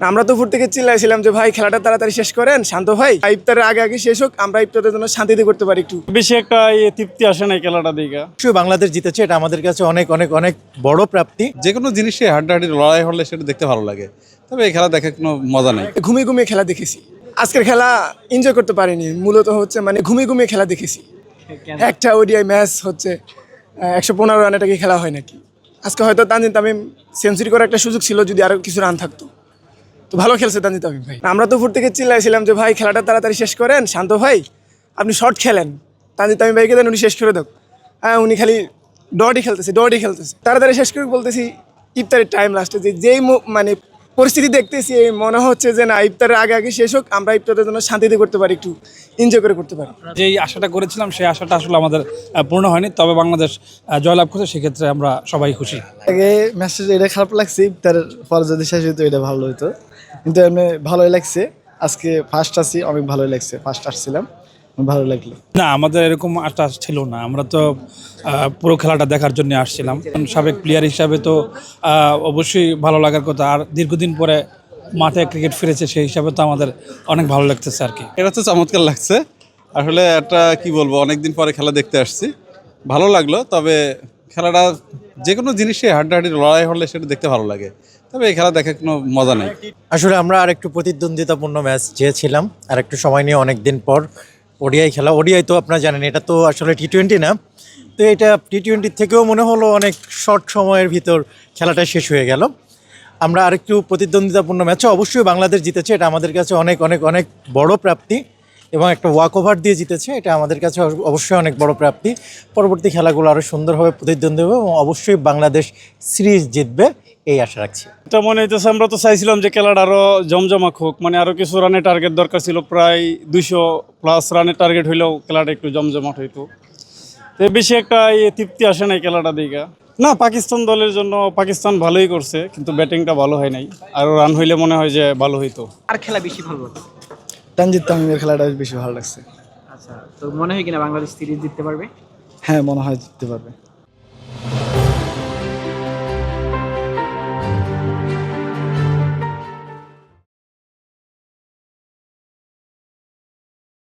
আমরা তো ফুট থেকে চিল্লাইছিলাম যে ভাই খেলাটা তাড়াতাড়ি শেষ করেন শান্ত ভাই, ইফতারের আগে আগে শেষ হোক, আমরা ইফতারের জন্য শান্তিতে করতে পারি। একটু বেশি একটা তৃপ্তি আসে না খেলাটা দিকে। বাংলাদেশ জিতেছে, এটা আমাদের কাছে অনেক অনেক অনেক বড় প্রাপ্তি। যে কোনো জিনিসে হাড্ডাহাড্ডি লড়াই হলে সেটা দেখতে ভালো লাগে, তবে এই খেলা দেখে কোনো মজা নেই। ঘুমিয়ে ঘুমিয়ে খেলা দেখেছি, আজকের খেলা এনজয় করতে পারিনি। মূলত হচ্ছে মানে ঘুমিয়ে ঘুমিয়ে খেলা দেখেছি। একটা ওডিআই ম্যাচ হচ্ছে 115 রান, এটা কি খেলা হয় নাকি? আজকে হয়তো তানজিদ তামিম সেঞ্চুরি করার একটা সুযোগ ছিল, যদি আরো কিছু রান থাকতো। তো ভালো খেলছে তানজিদ তামিম ভাই। আমরা তো ফুট থেকে চিল্লাইছিলাম যে ভাই খেলাটা তাড়াতাড়ি শেষ করেন শান্ত ভাই, আপনি শর্ট খেলেন, তানজিদ তামিম ভাইকে দেন, উনি শেষ করে দেখ। হ্যাঁ, উনি খালি ডটই খেলতেছে তাড়াতাড়ি শেষ করে বলতেছি ইফতারের টাইম লাস্টে যেই মানে পরিস্থিতি দেখতেছি, মনে হচ্ছে যে না ইফতারের আগে আগে শেষ হোক, আমরা ইফতারের জন্য শান্তিতে করতে পারি, একটু এনজয় করে করতে পারি। যেই আশাটা করেছিলাম সেই আশাটা আসলে আমাদের পূর্ণ হয়নি, তবে বাংলাদেশ জয়লাভ করছে, সেক্ষেত্রে আমরা সবাই খুশি। আগে ম্যাচটা এটা খারাপ লাগছে, ইফতারের পরে যদি শেষ হতো এটা ভালো হতো, কিন্তু এমনি ভালোই লাগছে। আজকে ফার্স্ট আসি, অনেক ভালোই লাগছে, ফার্স্ট আসছিলাম, ভালো লাগলো। না, আমাদের এরকম আশা ছিল না, আমরা তো পুরো খেলাটা দেখার জন্য আসছিলাম। সাবেক প্লেয়ার হিসাবে তো অবশ্যই ভালো লাগার কথা, আর দীর্ঘদিন পরে মাঠে ক্রিকেট ফিরেছে, সেই হিসাবে তো আমাদের অনেক ভালো লাগতেছে আর কি। এটা তো চমৎকার লাগছে আসলে। একটা কি বলবো, অনেকদিন পরে খেলা দেখতে আসছি, ভালো লাগলো। তবে খেলাটা যে কোনো জিনিসে হাড্ডাহাড্ডি লড়াই হলে সেটা দেখতে ভালো লাগে, তবে এই খেলা দেখে কোনো মজা নেই। আসলে আমরা আর একটু প্রতিদ্বন্দ্বিতাপূর্ণ ম্যাচ চেয়েছিলাম, আর একটু সময় নিয়ে অনেক দিন পর ওডিআই খেলা। ওডিআই তো আপনারা জানেন, এটা তো আসলে টি-20 না, তো এটা টি-20 থেকেও মনে হলো অনেক শর্ট সময়ের ভিতর খেলাটা শেষ হয়ে গেল। আমরা আরেকটু প্রতিদ্বন্দ্বিতাপূর্ণ ম্যাচে অবশ্যই বাংলাদেশ জিতেছে, এটা আমাদের কাছে অনেক অনেক অনেক বড় প্রাপ্তি, এবং একটা ওয়াক ওভার দিয়ে জিতেছে, এটা আমাদের কাছে অবশ্যই অনেক বড় প্রাপ্তি। পরবর্তী খেলাগুলো আরও সুন্দরভাবে প্রতিদ্বন্দ্বী হবে এবং অবশ্যই বাংলাদেশ সিরিজ জিতবে, এই আশা রাখছি। এটা মনে হইতেছে, আমরা তো চাইছিলাম যে খেলাটা আরও জমজমাক হোক, মানে আরও কিছু রানের টার্গেট দরকার ছিল, প্রায় 200+ রানের টার্গেট হইলেও খেলাটা একটু জমজমাট হইতো। তো বেশি একটা তৃপ্তি আসে না খেলাটা দিকে। না, পাকিস্তান দলের জন্য পাকিস্তান ভালোই করছে, কিন্তু ব্যাটিংটা ভালো হয় নাই, আরও রান হইলে মনে হয় যে ভালো হইতো। আর খেলা বেশি ভালো লাগছে? তানজিদ তামিমের খেলাটা বেশি ভালো লাগছে। আচ্ছা, তো মনে হয় কিনা বাংলাদেশ সিরিজ জিততে পারবে? হ্যাঁ, মনে হয় জিততে পারবে।